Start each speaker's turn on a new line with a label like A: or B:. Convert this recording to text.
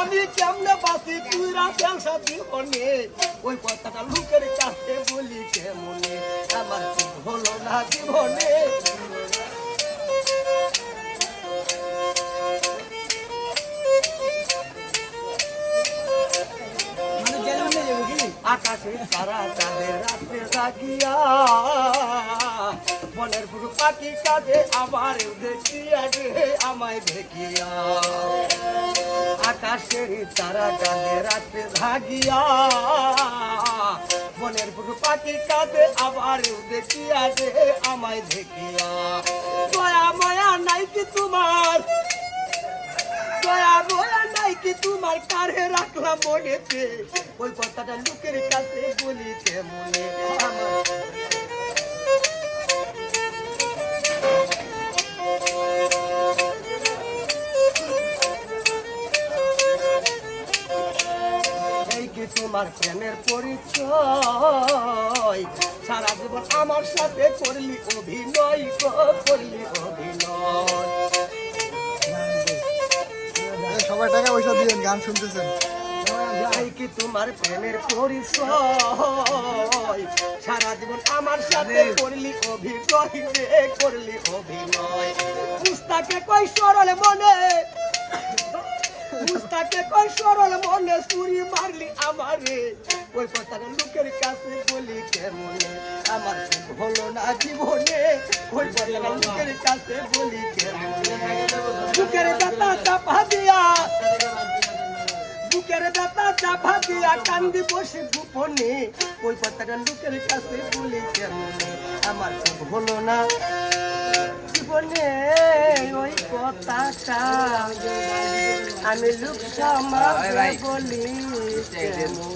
A: আমি কেমনে বাঁচি তুই রাখেন সাথী হনে ওই কথাটা লোকের কাছে বলি কেমনে আমার হলো না জীবনে আকাশে তারা তাদের রাত্রে জাগিয়া বনের পুরো পাখি কাজে আবার দেখিয়া রে আমায় দেখিয়া আকাশের তারা কাঁদে রাত্রে জাগিয়া বনের পুরো পাখি কাজে আবার দেখিয়া রে আমায় দেখিয়া দয়া মায়া নাই কি তোমার দয়া মায়া নাই কি তোমার কারে রাখলাম মনেতে ওই কথাটা লোকের কাছে বলি কেমনে আমার এই কি তোমার প্রেমের পরিচয় সারা জীবন আমার সাথে করলি অভিনয় করলি অভিনয়
B: সবাই টাকা পয়সা দিয়েন গান শুনতেছেন
A: কি তোমার প্রেমের পরিচয় সারা জীবন আমার সাথে করলি অভিনয় করলি অভিনয় মুস্তাকে কই সরল মনে মুস্তাকে কই সরল মনে চুরি মারলি আমারে ওই কথাটা লোকের কাছে বলি কেমনে আমার হলো না জীবনে ওই কথাটা লোকের কাছে বলি কেমনে বুকের ব্যথা চাপা দিয়া বুকের ব্যথা চাপা দিয়া কান্দি বসে গোপনে ওই কথাটা লোকের কাছে বলি কেমনে আমার হলো না জীবনে ওই কথাটা আমি লোক সমাজে বলি কেমনে